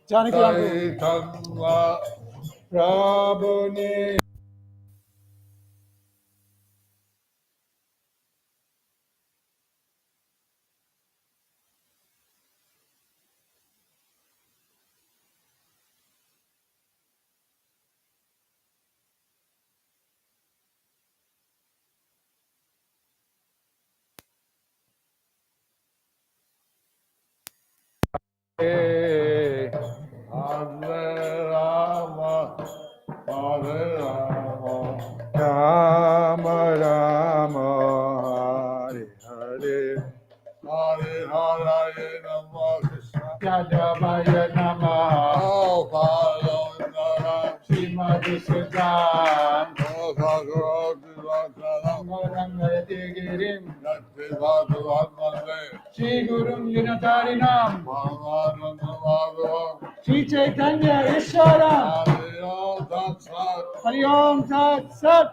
Chaitanya Prabhu Hare Rama, Hare Rama, Rama Rama, Hare Hare, Hare Hare Rama Krishna, Yadavaya Namaha, Oh Bhagavata, Srimati Siddham, Oh Bhagavati Vacharam, Marangayati Girim, Yatti Bhagavad Shri Gurum Yunatarinam, Bhagavananda Bhagavan, Shri Chaitanya Ishwaram, Hari Om Tat Sat, Hari Om Tat Sat.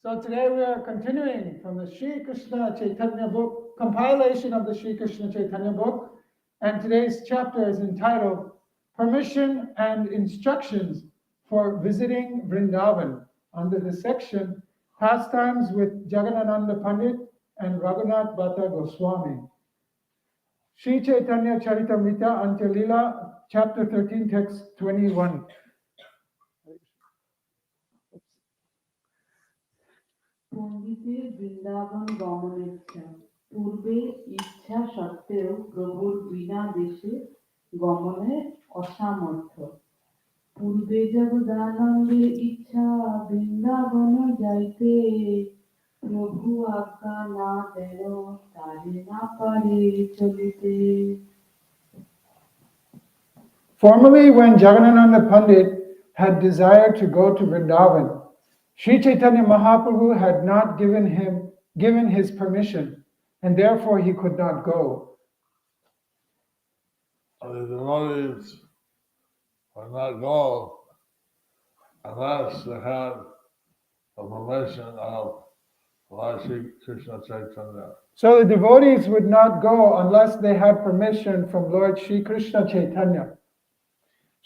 So today we are continuing from the Sri Krishna Chaitanya book, compilation of the Sri Krishna Chaitanya book, and today's chapter is entitled Permission and Instructions for Visiting Vṛndāvana, under the section Pastimes with Jagannananda Pandit and Raghunath Bhatta Goswami. Sri Chaitanya Charitamrita Antya-lila, chapter 13, text 21. পণ্ডিতের বৃন্দাবন গমনেচ্ছা পূর্বে ইচ্ছা সত্ত্বেও প্রভুর বিনা দেশে গমনে অসামর্থ্য। পূর্বে জগদানন্দের ইচ্ছা বৃন্দাবন যাইতে, প্রভু আজ্ঞা না দেন তারে না পারে চলিতে। Formerly, when Jagannananda Pandit had desired to go to Vrindavan, Sri Chaitanya Mahaprabhu had not given his permission, and therefore he could not go. The devotees would not go unless they had the permission of Lord Sri Krishna Chaitanya. So the devotees would not go unless they had permission from Lord Sri Krishna Chaitanya.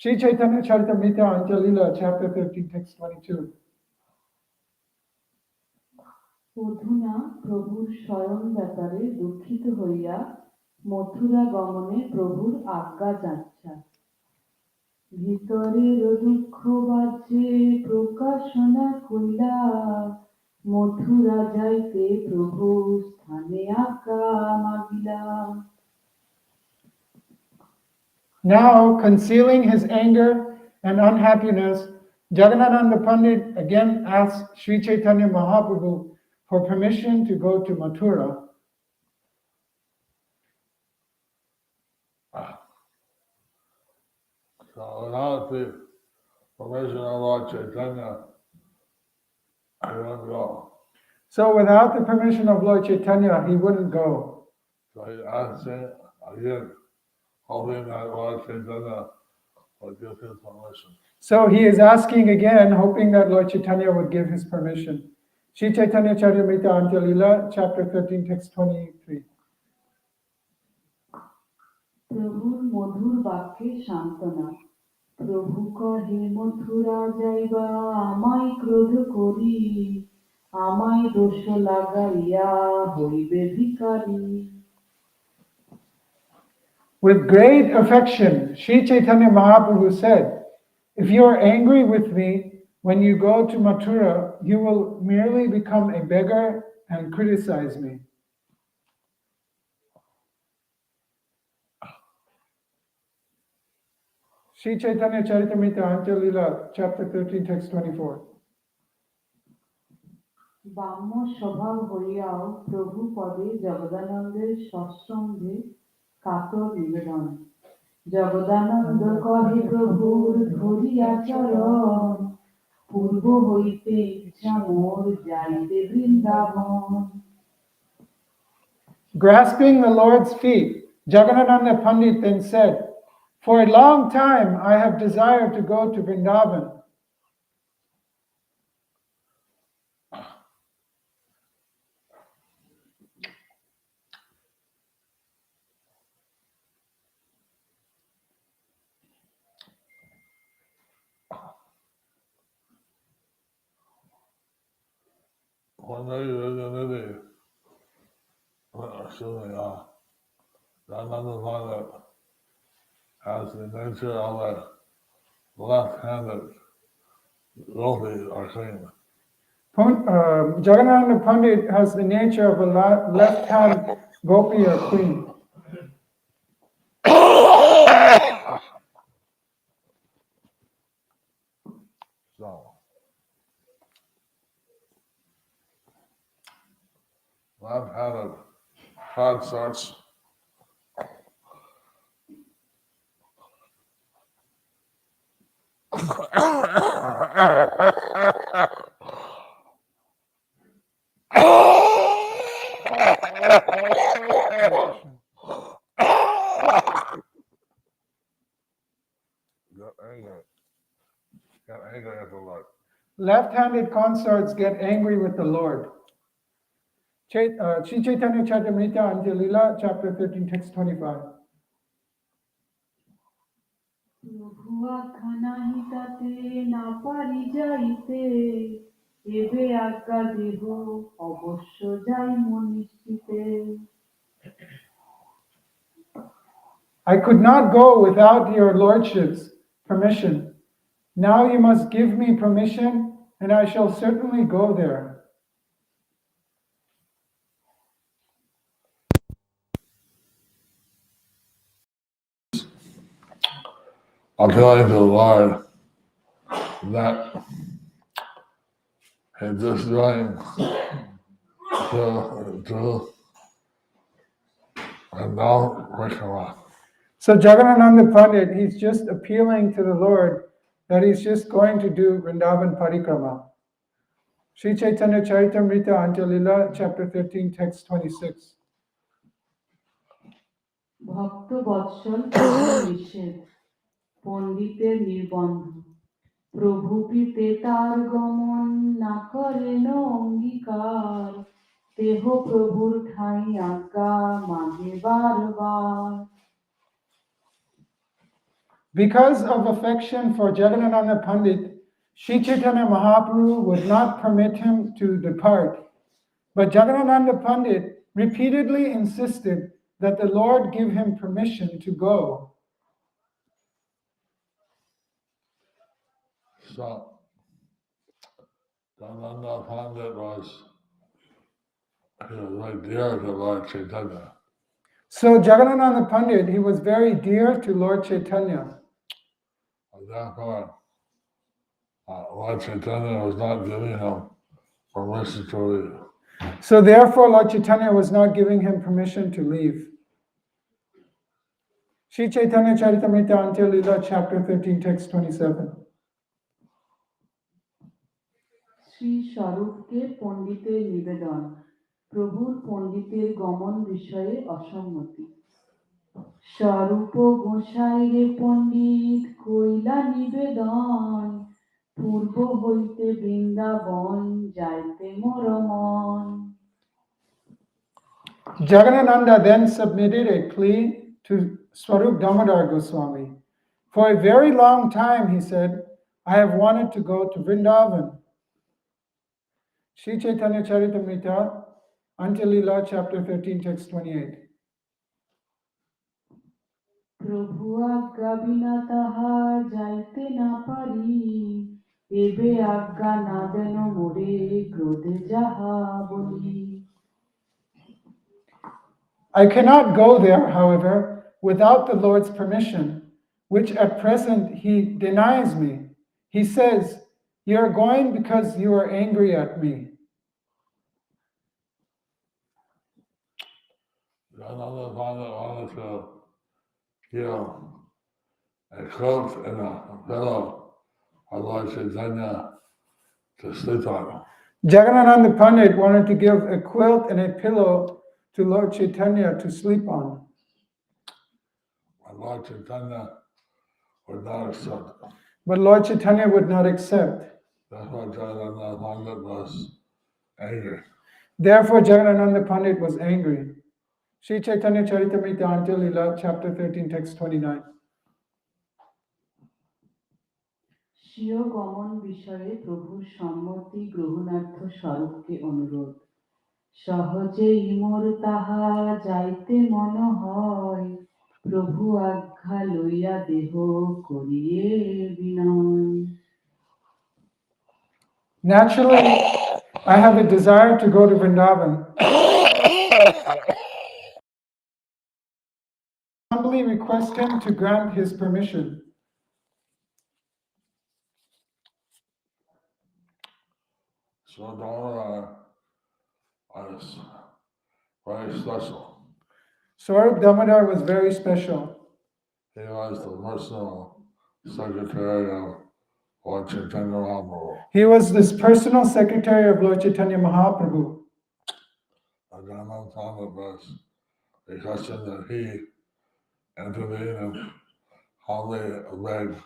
Sri Chaitanya Charitamrita Antya-lila, chapter 13, text 22. অধুনা প্রভুর স্বয়ং ব্যাপারে দুঃখিত হইয়া মথুরা গমনে প্রভুর আজ্ঞা যাচ্ছা। ভিতরের দুঃখ বাজে প্রকাশনা কইলা, মথুরা যাইতে প্রভু স্থানে আজ্ঞা মাগিলা। Now, concealing his anger and unhappiness, Jagannananda Pandit again asked Sri Chaitanya Mahaprabhu for permission to go to Mathura. So without the permission of Lord Chaitanya, he wouldn't go. So without the permission of Lord Chaitanya, he wouldn't go. So he asked him again, hoping that Lord Chaitanya would give his permission. So he is asking again, hoping that Lord Chaitanya would give his permission. Sri Chaitanya Charitamrita Antya-lila, chapter 13, text 23. প্রভুর মধুর বাক্যে সান্ত্বনা। প্রভু কহে মথুরা যাইবা আমায় ক্রোধ করি, আমায় দোষ লাগাইয়া হইবে ভিখারি। With great affection, Sri Chaitanya Mahaprabhu said, if you are angry with me, when you go to Mathura, you will merely become a beggar and criticize me. Sri Chaitanya Charitamrita Antya-lila, chapter 13, text 24. বাম্য স্বভাব হইয়াও প্রভু পদে জগদানন্দের সৎসঙ্গে কাতর নিবেদন। জগদানন্দ কহে প্রভুর ধরিয়া চরণ, পূর্ব হইতে ইচ্ছা মোর যাইতে Vrindavan. Grasping the Lord's feet, Jagannananda Pandit then said, for a long time I have desired to go to Vrindavan. when they unity, Vṛndāvana has the nature of a left-handed gopi or queen. Jagannatha Pandit has the nature of a left-hand gopi or queen. So, left-handed consorts get angry at the Lord. Left-handed consorts get angry with the Lord. Sri Chaitanya Charitamrita Antya Lila, chapter 13, text 25. প্রভু আখ্যানা হিতাতে না পারি যাইতে এবে আজ্ঞা দেব অবশ্য যাই মনিষ্ঠিতে I could not go without your lordship's permission. Now you must give me permission, and I shall certainly go there. Appealing to the Lord that he's just going to Vṛndāvana. So Jagannatha Pandit, he's just appealing to the Lord that he's just going to do Vrindavan Parikrama. Sri Chaitanya Charitamrita Antya Lila, chapter 13, text 26. ভক্ত বৎসল প্রভু নিষেধ পণ্ডিতের নির্বন্ধ প্রভু পিতে তার গমন না করেন অঙ্গীকার দেহ প্রভুর ঠাঁই আজ্ঞা মাগে বারবার Because of affection for Jagannatha Pandit, Sri Chaitanya Mahaprabhu would not permit him to depart. But Jagannatha Pandit repeatedly insisted that the Lord give him permission to go. So, Vṛndāvana Pandit was very dear to Lord Chaitanya. So Jagannatha Pandit, he was very dear to Lord Chaitanya. And therefore, Lord Chaitanya was not giving him permission to leave. So therefore, Lord Chaitanya was not giving him permission to leave. Sri Chaitanya Charitamrita Antya Lila, chapter 13, text 27. Shri স্বরূপকে পণ্ডিতের নিবেদন প্রভুর পণ্ডিতের গমন বিষয়ে অসম্মতি স্বরূপ গোসাই রে পণ্ডিত কইলা নিবেদন পূর্ব হইতে বৃন্দাবন যাইতে মোর মন Jagannatha then submitted a plea to Swarup Damodar Goswami. For a very long time, he said, I have wanted to go to Vrindavan. Sri Chaitanya Charitamrita, Antya Lila, chapter 13, text 28. প্রভু আজ্ঞা বিনা তাহা যাইতে না পারি এবে আজ্ঞা না দেন মোরে ক্রোধে যাহা বলি I cannot go there, however, without the Lord's permission, which at present he denies me. He says, you are going because you are angry at me. Vṛndāvana Pandit wanted to give a quilt and a pillow for Lord Chaitanya to sleep on. Jagannatha Pandit wanted to give a quilt and a pillow to Lord Chaitanya to sleep on. But Lord Chaitanya would not accept. But Lord Chaitanya would not accept. Therefore, Vṛndāvana Pandit was angry. Therefore, Jagannatha Pandit was angry. Sri Chaitanya Charitamrita Antya Lila, chapter 13, text 29. স্বীয় গমন বিষয়ে প্রভুর সম্মতি গ্রহণার্থ স্বরূপকে অনুরোধ। সহজেই মোর তাহা যাইতে মন হয়, প্রভু আজ্ঞা লইয়া দেহ করিয়ে বিনয়। Naturally, I have a desire to go to Vrindavan. Humbly request him to grant his permission. So Vṛndāvana is very special. Swarup Damodar was very special. He was the personal secretary of Lord Chaitanya Mahaprabhu. He was this personal secretary of Lord Chaitanya Mahaprabhu. And then on top of us, the question that he intervened and humbly begged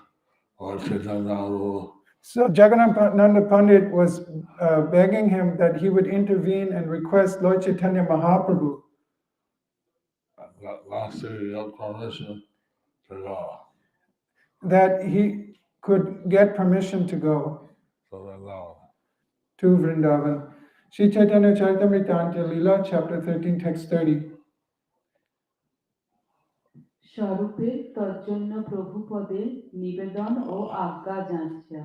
Lord Chaitanya Mahaprabhu So Jagannatha Pandit was begging him that he would intervene and request Lord Chaitanya Mahaprabhu that last year he got permission to go. that he could get permission to go So then now, to Vrindavan. Sri Chaitanya Charitamrita Antya Leela, chapter 13, text 30. স্বরূপের তজ্জন্য প্রভুপদে নিবেদন ও আজ্ঞা যাচ্ছা।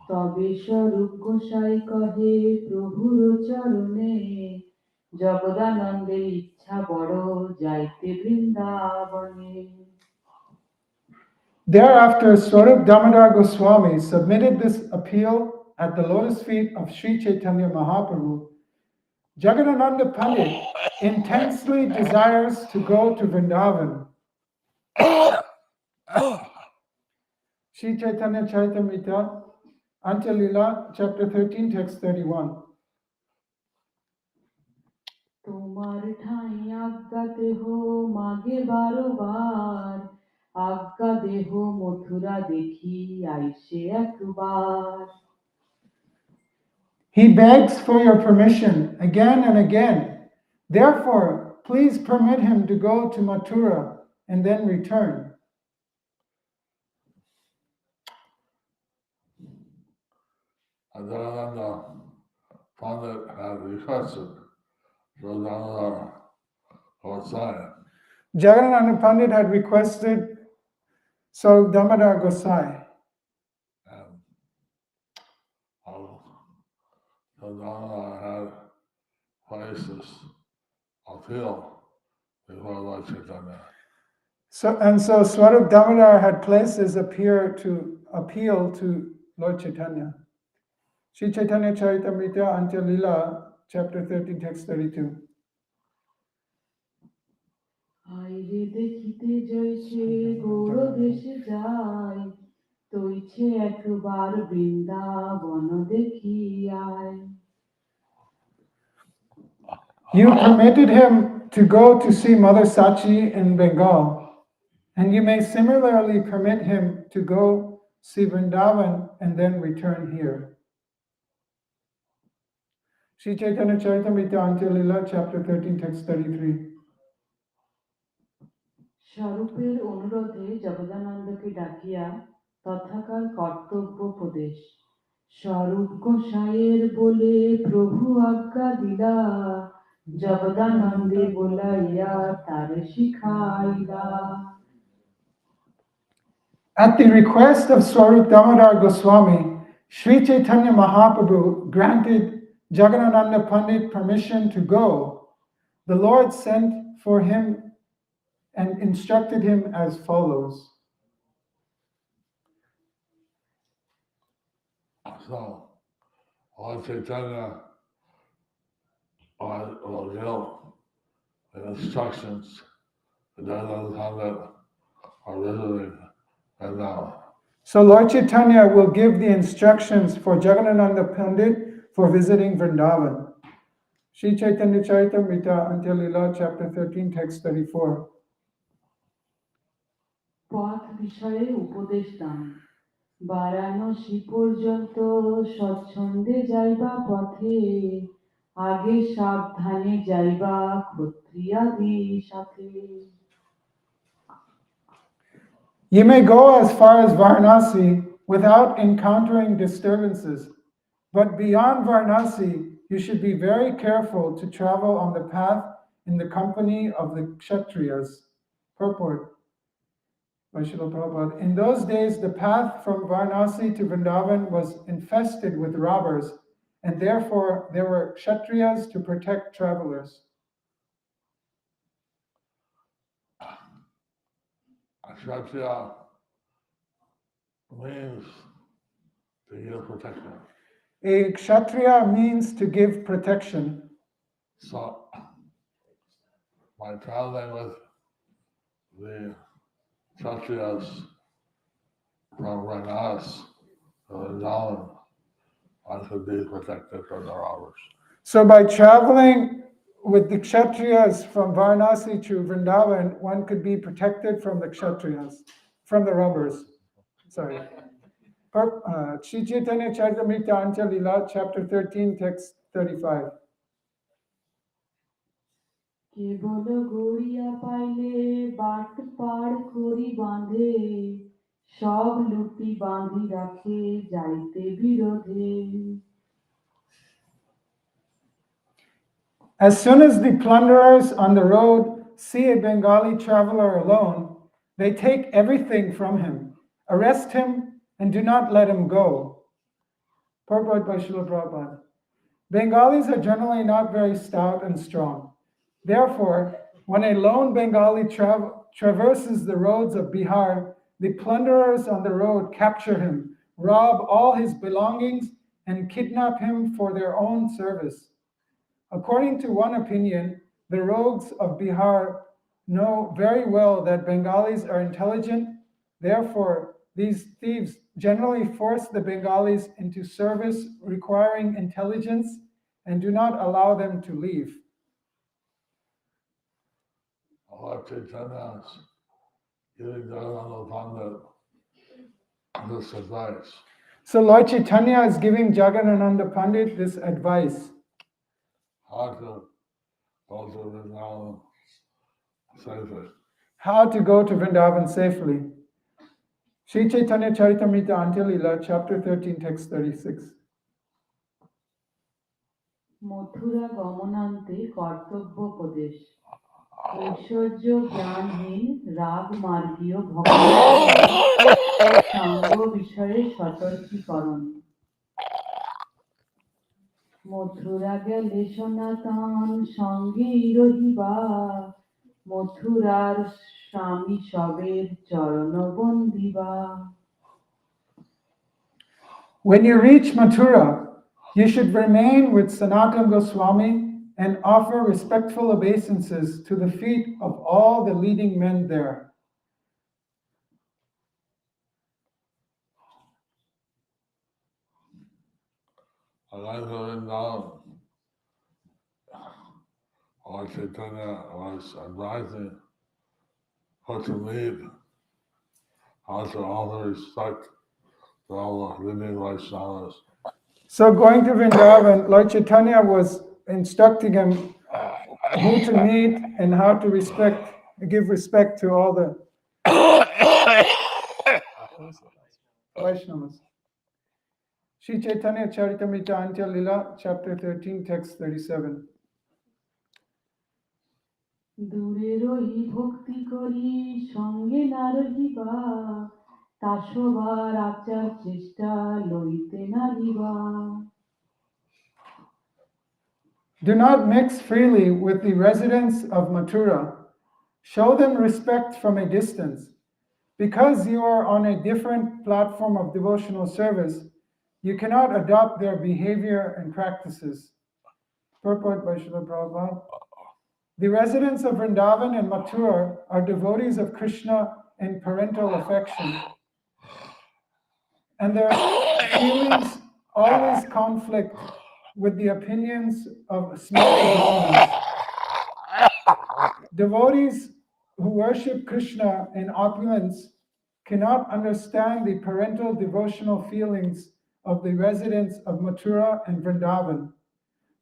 তবে স্বরূপ গোসাই কহে প্রভুর চরণে, জগদানন্দের ইচ্ছা বড় যাইতে বৃন্দাবনে। Thereafter, Swarup Damodar Goswami submitted this appeal at the lotus feet of Sri Chaitanya Mahaprabhu. Jagannatha Pandit intensely desires to go to Vrindavan. Sri Chaitanya Charitamrita, Antya Leela, chapter 13, text 31. তোমার ঠাঁই আজ্ঞা দেহ মাগে বারবার, আজ্ঞা দেহ মথুরা দেখি আইসে একবার। He begs for your permission again and again. Therefore, please permit him to go to Mathura and then return. and then Pandit had requested Vṛndāvana Gosai. Jagannatha Pandit had requested Swarup Damodar Gosai. And Vṛndāvana had placed this appeal before Lord Chaitanya. So Swarup Damodar had placed his appeal to Lord Chaitanya. Sri Chaitanya Charitamrita Antya Leela, chapter 13, text 32. আইরে দেখিতে জয়ছে গৌর দেশে যাই, তৈছে একবার বৃন্দাবন দেখি আয়। You permitted him to go to see Mother Sachi in Bengal, and you may similarly permit him to go see Vrindavan and then return here. Sri Chaitanya Charitamrita Antya Leela, chapter 13, text 33. স্বরূপের অনুরোধে জগদানন্দকে ডাকিয়া তথাকার কর্তব্যোপদেশ। স্বরূপ গোসাইয়ের বলে প্রভু আজ্ঞা দিলা, জগদানন্দে বলাইয়া তার শিখাইলা। At the request of Swarup Damodar Goswami, Sri Chaitanya Mahaprabhu granted Jagannatha Pandit permission to go. The Lord sent for him and instructed him as follows. So Lord Chaitanya will give the instructions to Jagannatha Pandit are visiting Vṛndāvana. So Lord Chaitanya will give the instructions for Jagannatha Pandit for visiting Vrindavan. Sri Chaitanya Charitamrita Antya Leela, chapter 13, text 34. পথ বিষয়ে উপদেশ দান। বারাণসী পর্যন্ত স্বচ্ছন্দে যাইবা পথে, আগে সাবধানে যাইবা ক্ষত্রিয়াদি সাথে। You may go as far as Varanasi without encountering disturbances. But beyond Varanasi, you should be very careful to travel on the path in the company of the Kshatriyas. Purport by Srila Prabhupada. In those days, the path from Varanasi to Vṛndavan was infested with robbers, and therefore there were Kshatriyas to protect travelers. Kshatriya means to give protection. A Kshatriya means to give protection. So, by traveling with the Kshatriyas from Varanasi to Vṛndavan, one could be protected from the robbers. So by traveling with the Kshatriyas from Varanasi to Vṛndavan, one could be protected from the Kshatriyas, from the robbers. Sorry. Sri Chaitanya Charitamrita Antya Lila, chapter 13, text 35. কেবল গড়িয়া পাইলে but পার করি বাঁধে সব লুটি বাঁধি রাখে যাইতে বিরোধে As soon as the plunderers on the road see a Bengali traveler alone, they take everything from him, arrest him, and do not let him go. Purport by Srila Prabhupada. Bengalis are generally not very stout and strong. Therefore, when a lone Bengali traverses the roads of Bihar, the plunderers on the road capture him, rob all his belongings, and kidnap him for their own service. According to one opinion, the rogues of Bihar know very well that Bengalis are intelligent. Therefore, these thieves generally force the Bengalis into service requiring intelligence and do not allow them to leave. Lord Chaitanya is giving Jagannatha this advice. So Lord Chaitanya is giving Jagannatha Pandit this advice. How to go to Vṛndavan safely. How to go to Vṛndavan safely. Sri Chaitanya Charitamrita Antya Lila, chapter 13, text 36. Mathura গমনান্তে কর্তব্যোপদেশ ঐশ্বর্য জ্ঞানহীন রাগ মার্গীয় ভক্ত সঙ্গ বিষয়ে সতর্কীকরণ মথুরা গেলে সনাতন সঙ্গে রহিবা মথুরার স্বামী সবের চরণ বন্দিবা When you reach Mathura, you should remain with Sanatana Goswami and offer respectful obeisances to the feet of all the leading men there. Going to Vṛndavan, Lord Chaitanya was advising how to lead, how to offer respect to all the living Vaishnavas. So going to Vrindavan, Lord Chaitanya was instructing him who to meet and how to give respect to all the Vaishnavas. Sri Chaitanya Charitamrita Antya Lila, chapter 13, text 37. দূরে রহি ভক্তি করি সঙ্গে না রহিবা তাসবার আচার চেষ্টা লইতে না দিবা Do not mix freely with the residents of Mathura. Show them respect from a distance. Because you are on a different platform of devotional service, you cannot adopt their behavior and practices. Purport by Srila Prabhupada. The residents of Vṛndavan and Mathura are devotees of Krishna in parental affection, and their feelings always conflict with the opinions of small Brahmanas. Devotees who worship Krishna in opulence cannot understand the parental devotional feelings of the residents of Mathura and Vṛndavan,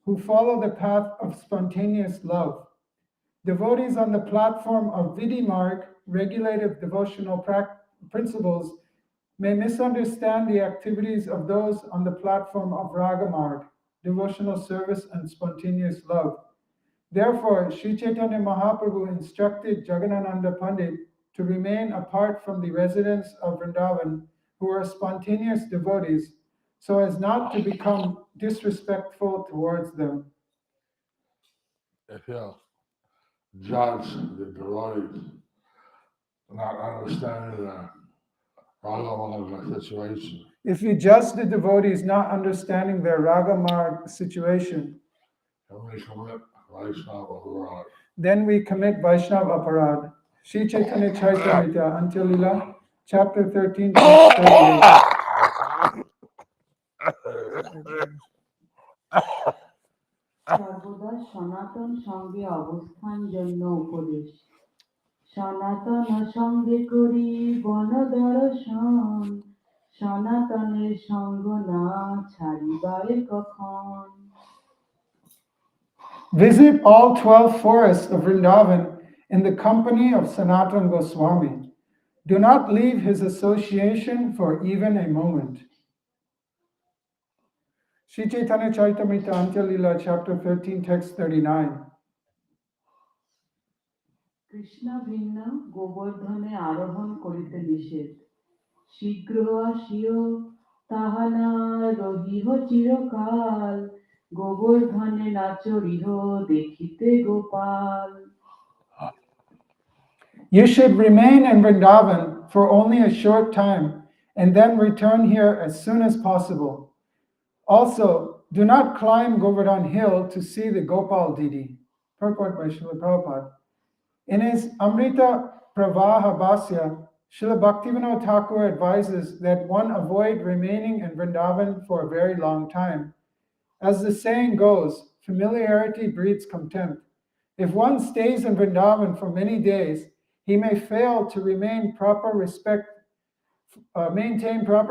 who follow the path of spontaneous love. Devotees on the platform of Vidhi Marg, regulative devotional principles, may misunderstand the activities of those on the platform of Ragamarg, devotional service and spontaneous love. Therefore, Sri Chaitanya Mahaprabhu instructed Jagannananda Pandit to remain apart from the residents of Vrindavan who are spontaneous devotees, so as not to become disrespectful towards them. If you judge the devotees not understanding the Ragamarga situation, If you judge the devotees not understanding their Ragamarg situation, then we commit Vaishnava Aparad. then we commit Vaishnav Aparad. Sri Chaitanya Charitamrita, Antya-lila, chapter 13, text 38. সর্বদা সনাতন সঙ্গে অবস্থান জন্য উপদেশ সনাতন সঙ্গে করি বন দর্শন সনাতনের সঙ্গ না ছাড়িবারে কখন Visit all 12 forests of Vrindavan in the company of Sanatan Goswami. Do not leave his association for even a moment. Sri Chaitanya Charitamrita, Antya-lila, chapter 13, text 39. Krishna ভিন্ন গোবর্ধনে আরোহণ করিতে নিষেধ শীঘ্র আসিও তাহা না রহিহ চিরকাল গোবর্ধনে না চড়িহ দেখিতে Gopal You should remain in Vrindavan for only a short time and then return here as soon as possible. Also, do not climb Govardhan Hill to see the Gopal Didi. Purport by Srila Prabhupada. In his Amrita Pravaha Bhasya, Srila Bhaktivinoda Thakur advises that one avoid remaining in Vrindavan for a very long time. As the saying goes, familiarity breeds contempt. If one stays in Vrindavan for many days, he may fail to maintain proper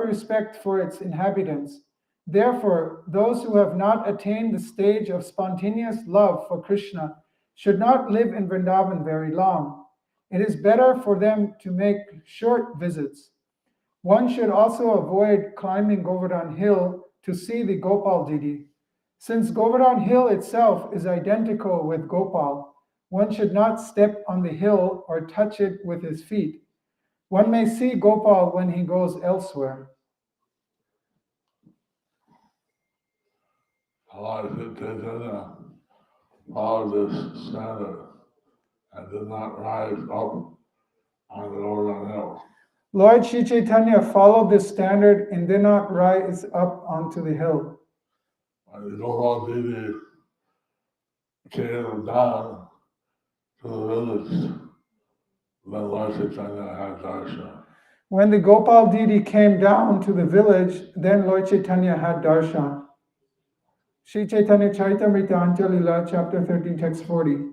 respect for its inhabitants. Therefore, those who have not attained the stage of spontaneous love for Krishna should not live in Vrindavan very long. It is better for them to make short visits. One should also avoid climbing Govardhan Hill to see the Gopal Didi. Since Govardhan Hill itself is identical with Gopal, one should not step on the hill or touch it with his feet. One may see Gopal when he goes elsewhere. Lord Chaitanya followed this standard and did not rise up on the Govardhan Hill. Lord Sri Chaitanya followed this standard and did not rise up onto the hill. When the Gopal Didi came down to the village, then Lord Chaitanya had darshan. When the Gopal Didi came down to the village, then Lord Chaitanya had darshan. Sri Chaitanya Charitamrita, Antya-lila, chapter 13, text 40.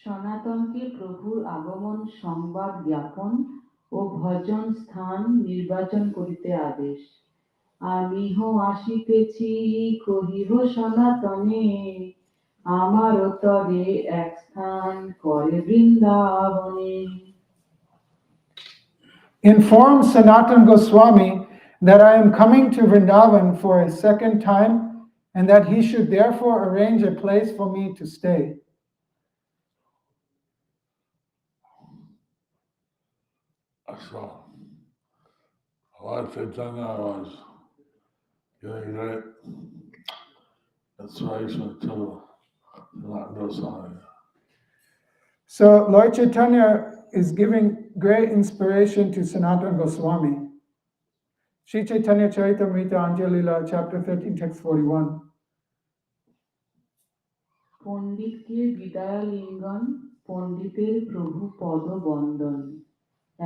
সনাতনকে প্রভুর আগমন সংবাদ জ্ঞাপন ও ভজন স্থান নির্বাচন করিতে আদেশ আমিহ আসিতেছি কহিহ সনাতনে আমার তরে এক স্থান করে বৃন্দাবনে Inform Sanatan Goswami that I am coming to Vrindavan for a second time and that he should therefore arrange a place for me to stay. So, Lord Chaitanya was getting great inspiration to not go somewhere. So Lord Chaitanya is giving great inspiration to Sanatan Goswami. Sri Chaitanya Charitamrita, Antya-lila, chapter 13, text 41. পণ্ডিতকে বিদায় লিঙ্গন পণ্ডিতের প্রভু পদ বন্দন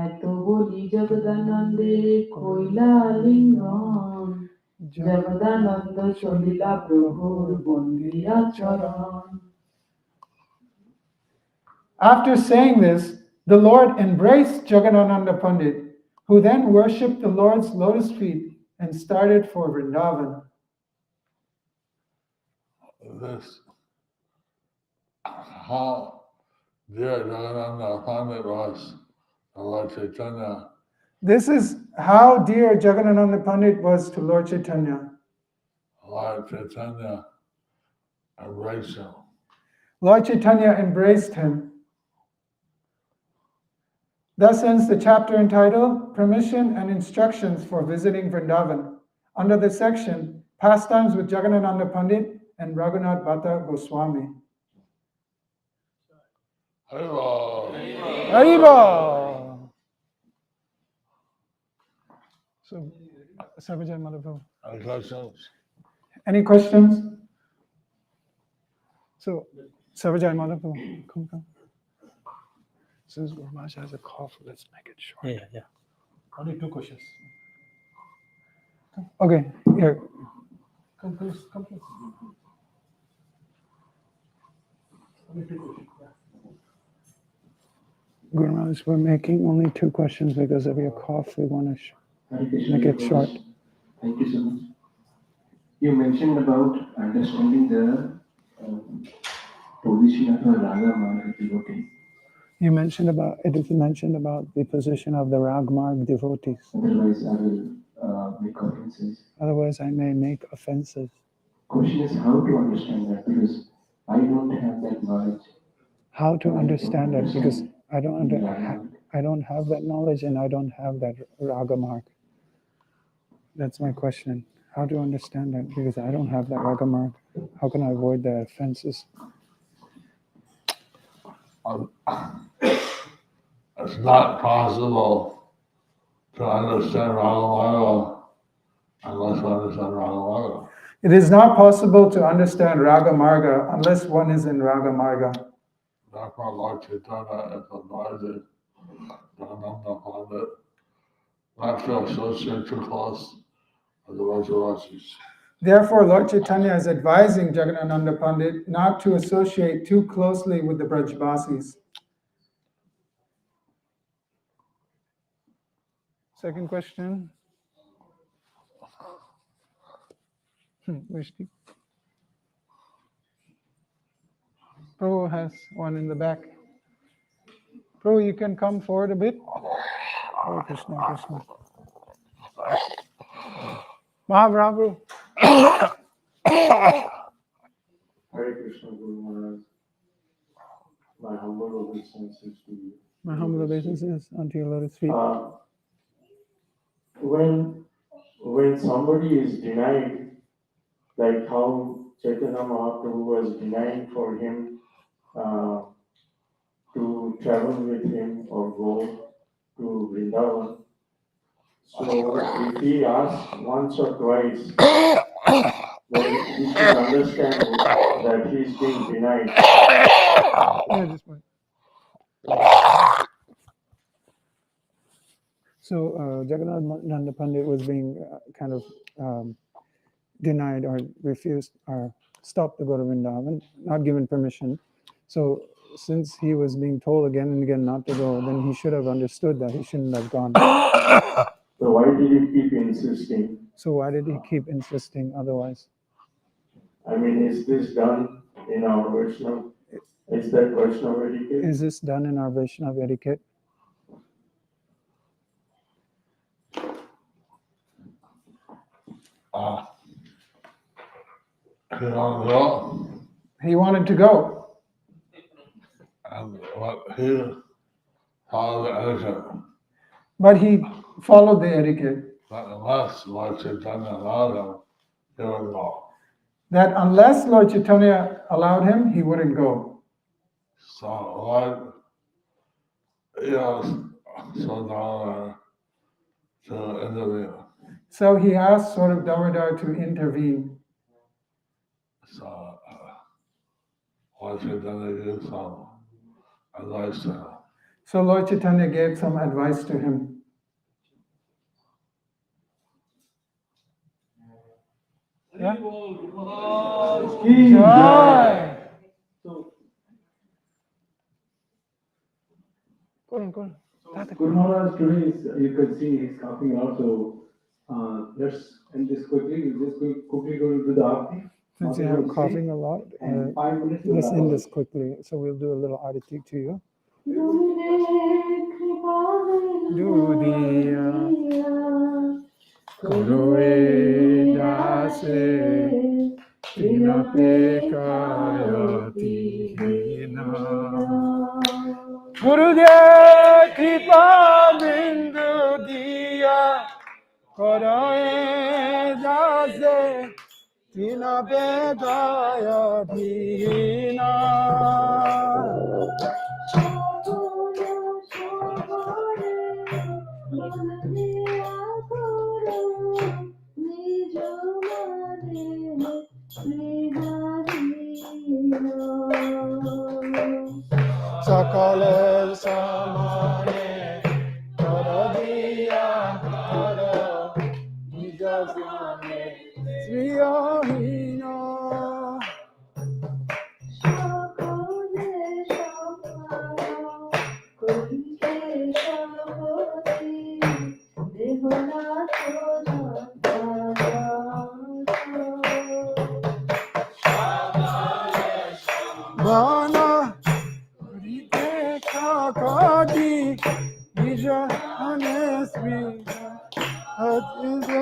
এত বলি জগদানন্দে কইলা লিঙ্গন জগদানন্দ চলিলা প্রভুর বন্দিয়া চরণ After saying this, the Lord embraced Jagannananda Pandit, who then worshipped the Lord's lotus feet and started for Vrindavan. This, how dear Jagannananda Pandit was Lord Chaitanya. This is how dear Jagannananda Pandit was to Lord Chaitanya. Lord Chaitanya embraced him. Lord Chaitanya embraced him. Thus ends the chapter entitled Permission and Instructions for Visiting Vrindavan, under the section Pastimes with Jagannananda Pandit and Raghunath Bhatta Goswami. Hello. Haribo! So, Sarvajay Madhaprabhu. Any questions? Any questions? So, Sarvajay Madhaprabhu, come. Since Guru Maharaj has a cough, let's make it short. Yeah. Only 2 questions. Okay, here. Come please. Only 2 questions. Guru Maharaj, we're making only 2 questions because of your cough. We want to make it short. Thank you so much. You mentioned about understanding the position of a Raga Marg devotee. You mentioned about the position of the Ragmarg devotees. Otherwise, I will make offenses. Otherwise, I may make offenses. Question is how to understand that, because I don't have that knowledge. How to understand that, because I don't have that knowledge and I don't have that Ragamarg. That's my question. How to understand that, because I don't have that Ragamarg. How can I avoid the offenses? It's not possible to understand Ragamarga unless one is in Ragamarga. It is not possible to understand Ragamarga unless one is in Ragamarga. Therefore, Lord Chaitanya is advising Jagannananda Pandit not to associate too close with the Vrajavasis. Therefore, Lord Chaitanya is advising Jagannananda Pandit not to associate too closely with the Brajbasis. Second question. Vishti. Prabhu has one in the back. Prabhu, you can come forward a bit. Oh, Krishna. Mahaprabhu. Hare Krishna Guru Maharaj. My humble obeisances to you. My humble obeisances unto your lotus feet. When somebody is denied, like how Chaitanya Mahaprabhu was denying for him to travel with him or go to Vṛndāvana. So if he asks once or twice, then he should understand that he is being denied. Yeah, just one. So Jagannananda Pandit was being kind of denied or refused or stopped to go to Vrindavan, not given permission. So since he was being told again and again not to go, then he should have understood that he shouldn't have gone. So why did he keep insisting? So why did he keep insisting otherwise? I mean, is this done in our Vaishnava? Is that Vaishnava etiquette? Is this done in our Vaishnava etiquette? He wanted to go. And what he followed the etiquette. But he followed the etiquette. But unless Lord Chaitanya allowed him, he would go. That unless Lord Chaitanya allowed him, he wouldn't go. So Lord, he asked Vṛndāvana to intervene. So he asked sort of Damodar to intervene. So Lord Chaitanya gave some advice to him. So Lord Chaitanya gave some advice to him. Yeah? Jai. Guru Maharaj today is, you can see he's coughing out, so let's end this quickly. We'll just quickly go into the Aarti. Since you have coughing a lot, And 5 minutes. let's end this quickly. So we'll do a little arati to you. Dudiya Kuruwe Dase Tinapekayati Hina Gurudev Kripa Bindu Diya Kuruwe Dase Tinapekayati Hina Sakale samane karadiya karo nijasane sriyahina Bana Rite kakadi Nija anesmi Hatiza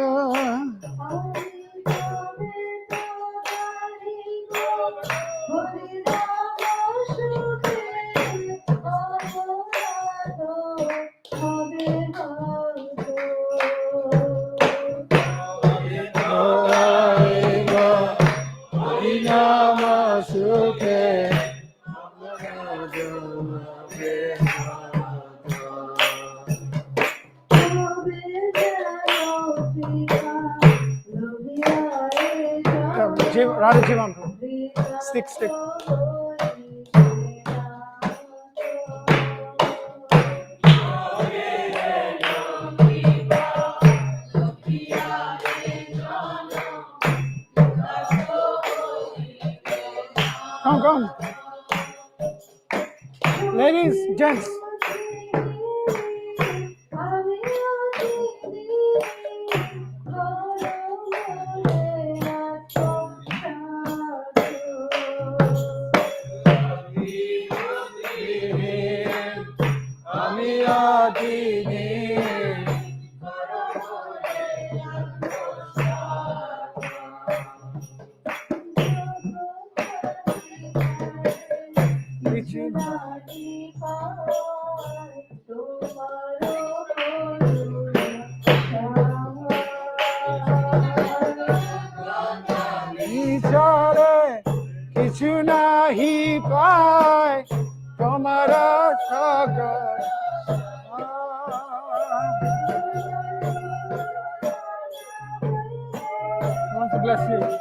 Radha Jivan, stick. Come. Ladies, gents. Kichu nahi pai tomara sagar want to bless you.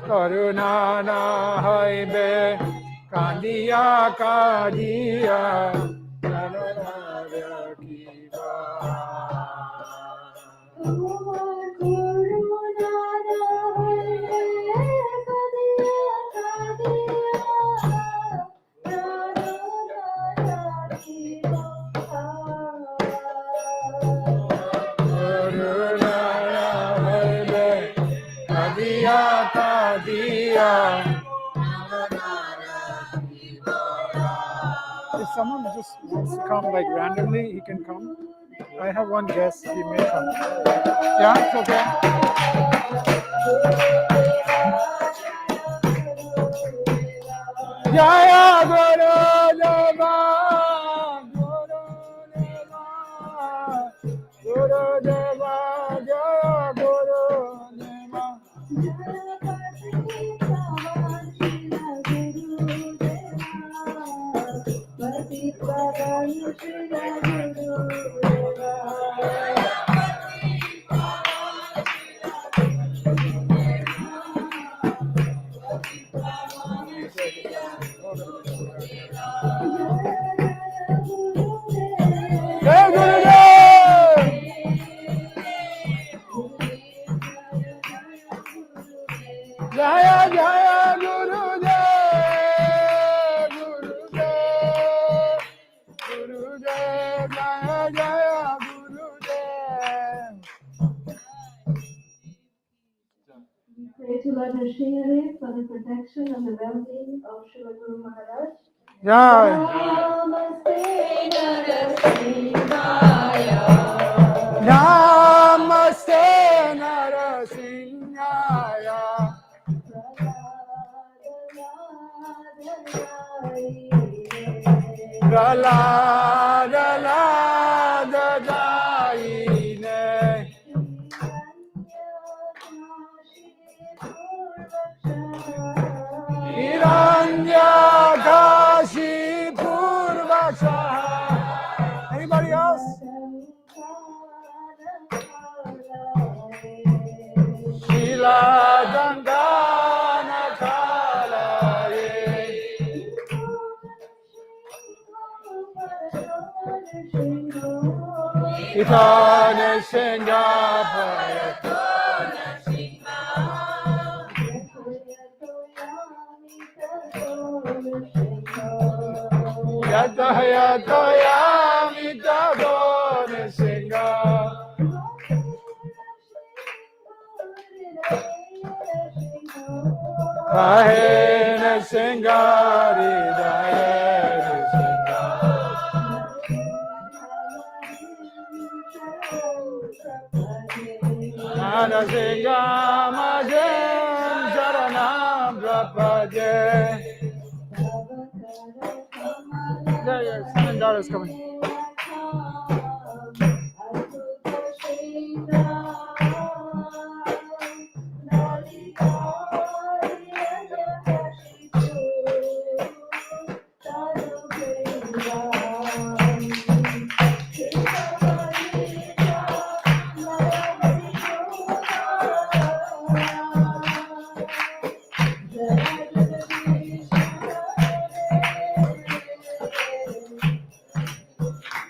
Karuna na haibe kandiya kadiya If someone just wants to come like randomly, he can come. I have one guest, he may come. Yeah, it's okay. Jaya Guru Deva, Guru Deva, Jaya Guru Deva. Jai Gurudev! Jaya Jaya Gurudev! Gurudev! Jaya Jaya Gurudev! pray to Lord Nrsimha for the protection and the well-being of Srila Guru Maharaj. Jai. Namaste Namaste Narasimhaya. Pralada Lada Daine. Hiranyakashi Purvacha. Anybody else? Shila Dandana Kalaye. Itana Singapore. Yata Yata Yamita Dona Singa. Kahena Singari Dayana Singa. Nana Singa Majem Sharanam Prapade. Yeah, son and daughter is coming.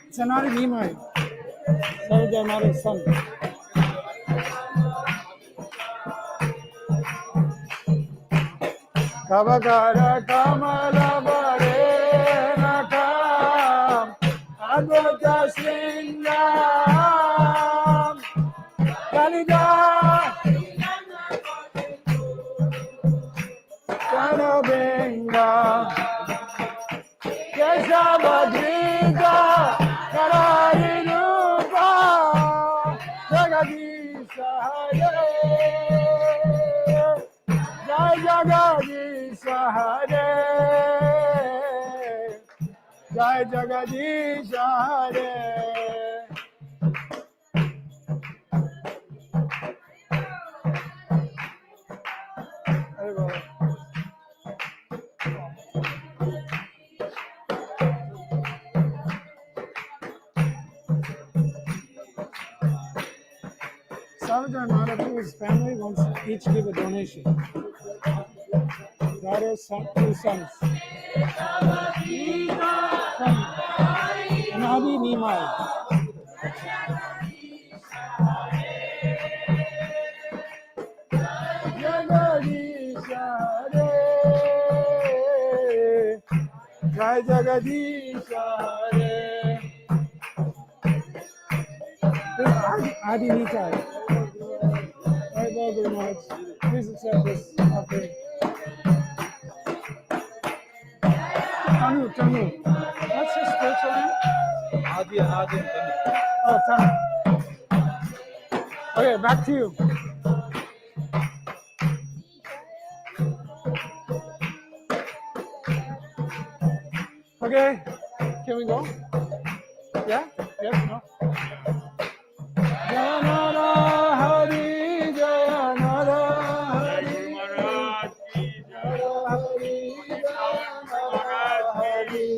It's not an email. Sorry, they're not his son. Kavagara Kamala Varenakam Advata Singam Kalida Kanabenga Keshavadrika Kararinupa Jagadisha Hare Jai Jagadisha Hare Jai Jagadisha Hare. There you go. Savitri Madhapu's family wants each give a donation. Daughter, son, 2 sons. Nadi Nimai. Jagadisha Hare. Jai Jagadisha Hare. This is Adi Nitai. Right, well, Guru Maharaj. Please accept this offering. Tanu. What's your spiritual name? Adi. Oh, Tanu. Okay, back to you. Okay, can we go? Yeah? Yes? No? Janana Hari Janana Hari Jaya Hari Janana Hari